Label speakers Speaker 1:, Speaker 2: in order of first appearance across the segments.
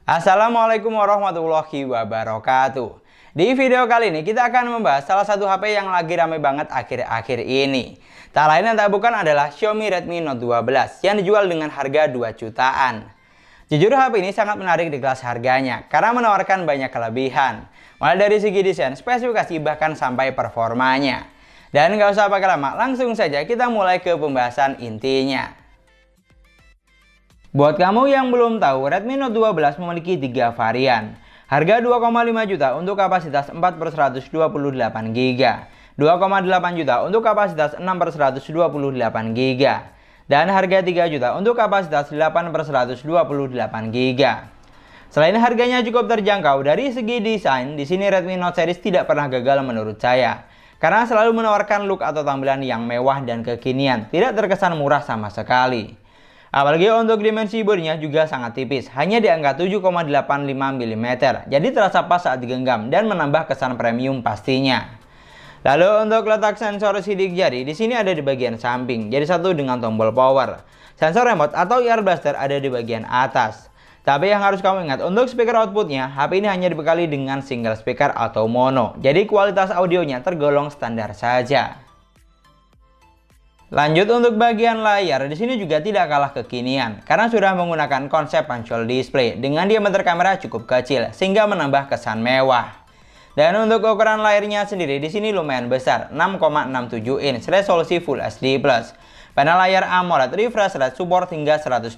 Speaker 1: Assalamualaikum warahmatullahi wabarakatuh. Di video kali ini kita akan membahas salah satu HP yang lagi rame banget akhir-akhir ini. Tak lain dan tak bukan adalah Xiaomi Redmi Note 12 yang dijual dengan harga 2 jutaan. Jujur HP ini sangat menarik di kelas harganya karena menawarkan banyak kelebihan. Mulai dari segi desain, spesifikasi, bahkan sampai performanya. Dan nggak usah pakai lama, langsung saja kita mulai ke pembahasan intinya. Buat kamu yang belum tahu, Redmi Note 12 memiliki 3 varian. Harga 2,5 juta untuk kapasitas 4/128GB, 2,8 juta untuk kapasitas 6/128GB, dan harga 3 juta untuk kapasitas 8/128GB. Selain harganya cukup terjangkau, dari segi desain, di sini Redmi Note series tidak pernah gagal menurut saya. Karena selalu menawarkan look atau tampilan yang mewah dan kekinian, tidak terkesan murah sama sekali. Apalagi untuk dimensi bodinya juga sangat tipis, hanya di angka 7,85 mm, jadi terasa pas saat digenggam dan menambah kesan premium pastinya. Lalu untuk letak sensor sidik jari, di sini ada di bagian samping, jadi satu dengan tombol power. Sensor remote atau ear blaster ada di bagian atas. Tapi yang harus kamu ingat, untuk speaker outputnya, HP ini hanya dibekali dengan single speaker atau mono, jadi kualitas audionya tergolong standar saja. Lanjut untuk bagian layar, di sini juga tidak kalah kekinian karena sudah menggunakan konsep punch-hole display dengan diameter kamera cukup kecil sehingga menambah kesan mewah. Dan untuk ukuran layarnya sendiri di sini lumayan besar, 6,67 inch resolusi Full HD+. Panel layar AMOLED refresh rate support hingga 120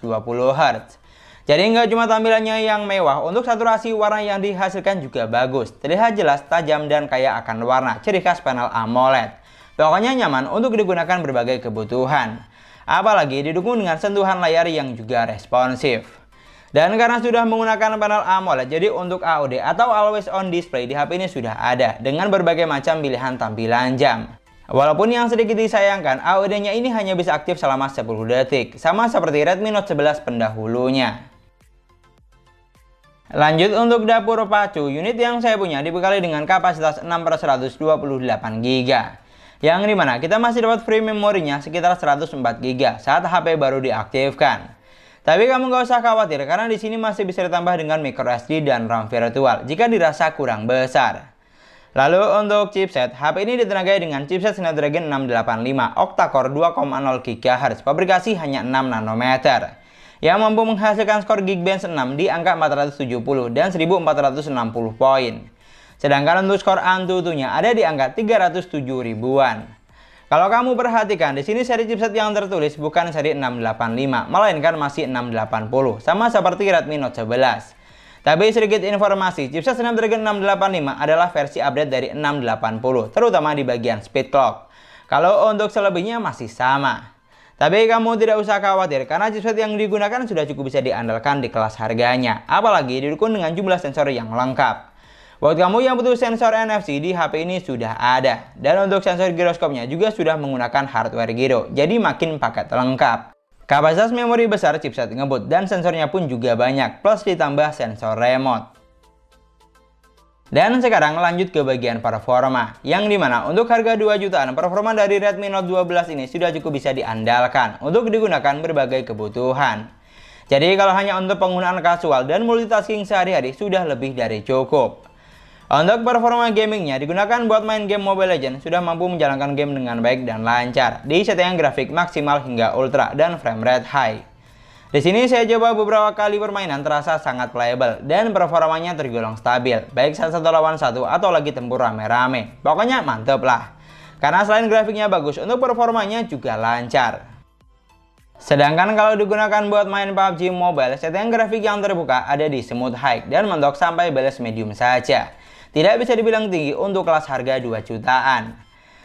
Speaker 1: Hz. Jadi nggak cuma tampilannya yang mewah, untuk saturasi warna yang dihasilkan juga bagus, terlihat jelas, tajam, dan kaya akan warna, ciri khas panel AMOLED. Pokoknya nyaman untuk digunakan berbagai kebutuhan. Apalagi didukung dengan sentuhan layar yang juga responsif. Dan karena sudah menggunakan panel AMOLED, jadi untuk AOD atau Always On Display di HP ini sudah ada dengan berbagai macam pilihan tampilan jam. Walaupun yang sedikit disayangkan, AOD-nya ini hanya bisa aktif selama 10 detik, sama seperti Redmi Note 11 pendahulunya. Lanjut untuk dapur pacu, unit yang saya punya dibekali dengan kapasitas 6/128GB. Yang dimana kita masih dapat free memorinya sekitar 104GB saat HP baru diaktifkan. Tapi kamu gak usah khawatir karena di sini masih bisa ditambah dengan microSD dan RAM virtual jika dirasa kurang besar. Lalu untuk chipset, HP ini ditenagai dengan chipset Snapdragon 685 octa-core 2,0 GHz, pabrikasi hanya 6 nanometer. Yang mampu menghasilkan skor Geekbench 6 di angka 470 dan 1460 poin. Sedangkan untuk skor AnTuTu-nya ada di angka 307 ribuan. Kalau kamu perhatikan, di sini seri chipset yang tertulis bukan seri 685, melainkan masih 680, sama seperti Redmi Note 11. Tapi sedikit informasi, chipset Snapdragon 685 adalah versi update dari 680, terutama di bagian speed clock. Kalau untuk selebihnya masih sama. Tapi kamu tidak usah khawatir karena chipset yang digunakan sudah cukup bisa diandalkan di kelas harganya, apalagi didukung dengan jumlah sensor yang lengkap. Buat kamu yang butuh sensor NFC di HP ini sudah ada. Dan untuk sensor giroskopnya juga sudah menggunakan hardware giro, jadi makin paket lengkap. Kapasitas memori besar chipset ngebut dan sensornya pun juga banyak, plus ditambah sensor remote. Dan sekarang lanjut ke bagian performa, yang dimana untuk harga 2 jutaan performa dari Redmi Note 12 ini sudah cukup bisa diandalkan untuk digunakan berbagai kebutuhan. Jadi kalau hanya untuk penggunaan kasual dan multitasking sehari-hari sudah lebih dari cukup. Untuk performa gamingnya digunakan buat main game Mobile Legends, sudah mampu menjalankan game dengan baik dan lancar di settingan grafik maksimal hingga ultra dan frame rate high. Di sini saya coba beberapa kali permainan, terasa sangat playable dan performanya tergolong stabil, baik saat 1 lawan 1 atau lagi tempur rame-rame. Pokoknya mantep lah. Karena selain grafiknya bagus, untuk performanya juga lancar. Sedangkan kalau digunakan buat main PUBG Mobile, settingan grafik yang terbuka ada di smooth high dan mentok sampai balance medium saja. Tidak bisa dibilang tinggi untuk kelas harga 2 jutaan.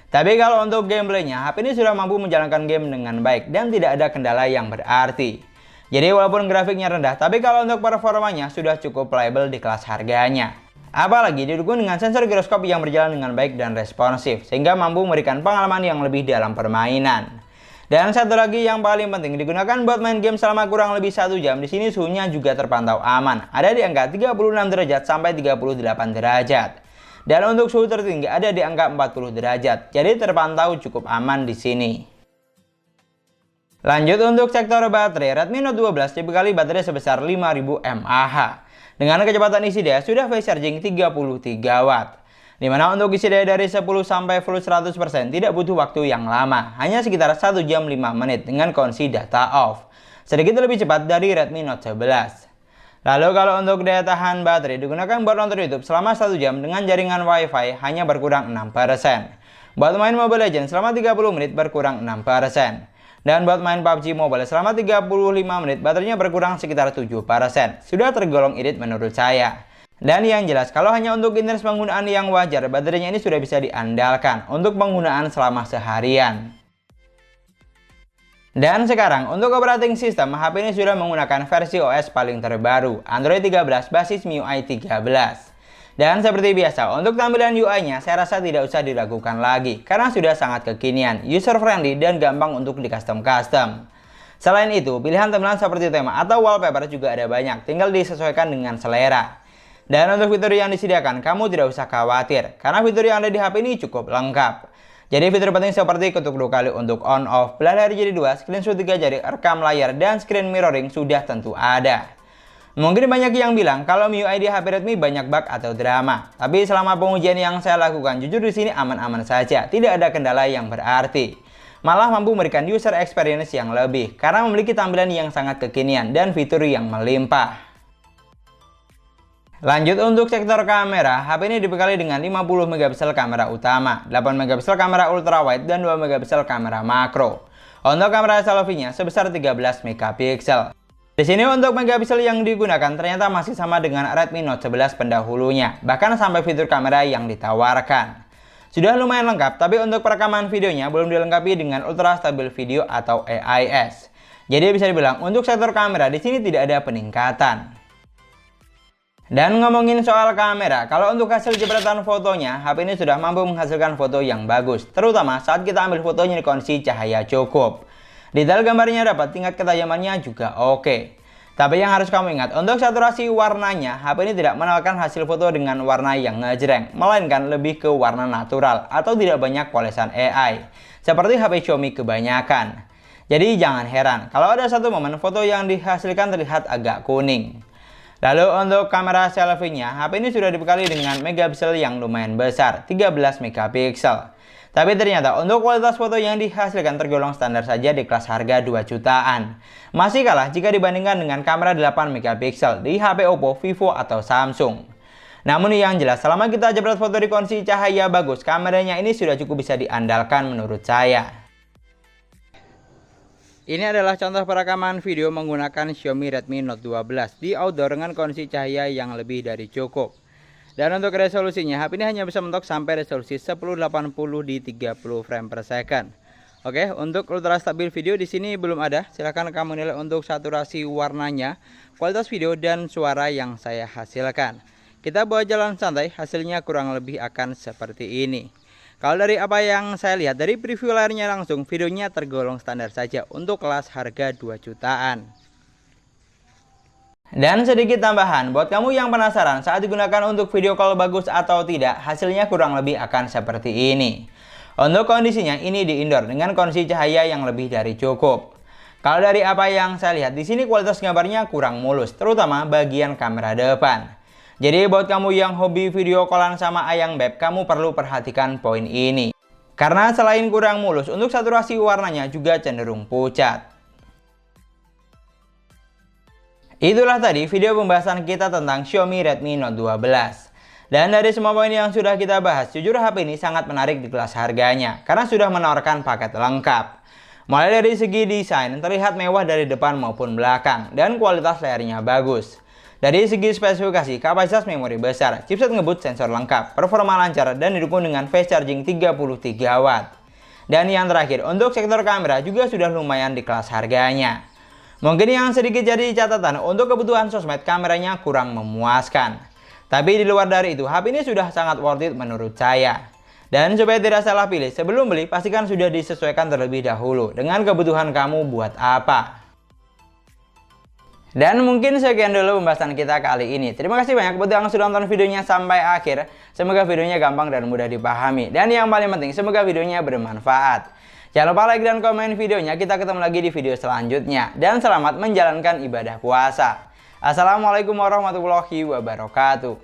Speaker 1: Tapi kalau untuk gameplaynya, HP ini sudah mampu menjalankan game dengan baik dan tidak ada kendala yang berarti. Jadi walaupun grafiknya rendah, tapi kalau untuk performanya sudah cukup playable di kelas harganya. Apalagi didukung dengan sensor giroskop yang berjalan dengan baik dan responsif, sehingga mampu memberikan pengalaman yang lebih dalam permainan. Dan satu lagi yang paling penting, digunakan buat main game selama kurang lebih 1 jam. Di sini suhunya juga terpantau aman, ada di angka 36 derajat sampai 38 derajat. Dan untuk suhu tertinggi ada di angka 40 derajat, jadi terpantau cukup aman di sini. Lanjut untuk sektor baterai, Redmi Note 12 dibekali baterai sebesar 5000 mAh. Dengan kecepatan isi daya sudah fast charging 33 watt. Dimana untuk isi daya dari 10 sampai full 100% tidak butuh waktu yang lama, hanya sekitar 1 jam 5 menit dengan kondisi data off. Sedikit lebih cepat dari Redmi Note 11. Lalu kalau untuk daya tahan baterai digunakan buat nonton YouTube selama 1 jam dengan jaringan WiFi hanya berkurang 6%. Buat main Mobile Legends selama 30 menit berkurang 6%. Dan buat main PUBG Mobile selama 35 menit baterainya berkurang sekitar 7%. Sudah tergolong irit menurut saya. Dan yang jelas, kalau hanya untuk intens penggunaan yang wajar, baterainya ini sudah bisa diandalkan untuk penggunaan selama seharian. Dan sekarang, untuk operating system, HP ini sudah menggunakan versi OS paling terbaru, Android 13 basis MIUI 13. Dan seperti biasa, untuk tampilan UI-nya, saya rasa tidak usah diragukan lagi, karena sudah sangat kekinian, user-friendly, dan gampang untuk di-custom-custom. Selain itu, pilihan tampilan seperti tema atau wallpaper juga ada banyak, tinggal disesuaikan dengan selera. Dan untuk fitur yang disediakan, kamu tidak usah khawatir, karena fitur yang ada di HP ini cukup lengkap. Jadi fitur penting seperti ketuk 2 kali untuk on off, belah dari jari 2, screenshot 3 jari, rekam layar, dan screen mirroring sudah tentu ada. Mungkin banyak yang bilang kalau MIUI di HP Redmi banyak bug atau drama, tapi selama pengujian yang saya lakukan, jujur di sini aman-aman saja, tidak ada kendala yang berarti. Malah mampu memberikan user experience yang lebih, karena memiliki tampilan yang sangat kekinian dan fitur yang melimpah. Lanjut untuk sektor kamera, HP ini dibekali dengan 50 megapiksel kamera utama, 8 megapiksel kamera ultrawide, dan 2 megapiksel kamera makro. Untuk kamera selfie-nya sebesar 13 megapiksel. Di sini untuk megapiksel yang digunakan ternyata masih sama dengan Redmi Note 11 pendahulunya, bahkan sampai fitur kamera yang ditawarkan. Sudah lumayan lengkap, tapi untuk perekaman videonya belum dilengkapi dengan Ultra Stable Video atau AIS. Jadi bisa dibilang untuk sektor kamera di sini tidak ada peningkatan. Dan ngomongin soal kamera, kalau untuk hasil jepretan fotonya, HP ini sudah mampu menghasilkan foto yang bagus, terutama saat kita ambil fotonya di kondisi cahaya cukup. Detail gambarnya dapat, tingkat ketajamannya juga oke. Tapi yang harus kamu ingat, untuk saturasi warnanya, HP ini tidak menawarkan hasil foto dengan warna yang ngejreng, melainkan lebih ke warna natural atau tidak banyak polesan AI, seperti HP Xiaomi kebanyakan. Jadi jangan heran, kalau ada satu momen foto yang dihasilkan terlihat agak kuning. Lalu untuk kamera selfie-nya, HP ini sudah dibekali dengan megapiksel yang lumayan besar, 13 megapiksel. Tapi ternyata untuk kualitas foto yang dihasilkan tergolong standar saja di kelas harga 2 jutaan. Masih kalah jika dibandingkan dengan kamera 8 megapiksel di HP Oppo, Vivo, atau Samsung. Namun yang jelas, selama kita jepret foto di kondisi cahaya bagus, kameranya ini sudah cukup bisa diandalkan menurut saya. Ini adalah contoh perekaman video menggunakan Xiaomi Redmi Note 12 di outdoor dengan kondisi cahaya yang lebih dari cukup. Dan untuk resolusinya, HP ini hanya bisa mentok sampai resolusi 1080 di 30 frame per second. Oke, untuk ultra stabil video di sini belum ada. Silahkan kamu nilai untuk saturasi warnanya, kualitas video dan suara yang saya hasilkan. Kita buat jalan santai, hasilnya kurang lebih akan seperti ini. Kalau dari apa yang saya lihat dari preview layarnya langsung, videonya tergolong standar saja untuk kelas harga 2 jutaan. Dan sedikit tambahan, buat kamu yang penasaran saat digunakan untuk video call bagus atau tidak, hasilnya kurang lebih akan seperti ini. Untuk kondisinya, ini di indoor dengan kondisi cahaya yang lebih dari cukup. Kalau dari apa yang saya lihat, di sini kualitas gambarnya kurang mulus, terutama bagian kamera depan. Jadi buat kamu yang hobi video callan sama Ayang Beb, kamu perlu perhatikan poin ini. Karena selain kurang mulus, untuk saturasi warnanya juga cenderung pucat. Itulah tadi video pembahasan kita tentang Xiaomi Redmi Note 12. Dan dari semua poin yang sudah kita bahas, jujur HP ini sangat menarik di kelas harganya, karena sudah menawarkan paket lengkap. Mulai dari segi desain, terlihat mewah dari depan maupun belakang, dan kualitas layarnya bagus. Dari segi spesifikasi, kapasitas memori besar, chipset ngebut sensor lengkap, performa lancar, dan didukung dengan fast charging 33 watt. Dan yang terakhir, untuk sektor kamera juga sudah lumayan di kelas harganya. Mungkin yang sedikit jadi catatan, untuk kebutuhan sosmed kameranya kurang memuaskan. Tapi di luar dari itu, HP ini sudah sangat worth it menurut saya. Dan supaya tidak salah pilih, sebelum beli pastikan sudah disesuaikan terlebih dahulu dengan kebutuhan kamu buat apa. Dan mungkin sekian dulu pembahasan kita kali ini. Terima kasih banyak buat yang sudah nonton videonya sampai akhir. Semoga videonya gampang dan mudah dipahami. Dan yang paling penting, semoga videonya bermanfaat. Jangan lupa like dan komen videonya. Kita ketemu lagi di video selanjutnya. Dan selamat menjalankan ibadah puasa. Assalamualaikum warahmatullahi wabarakatuh.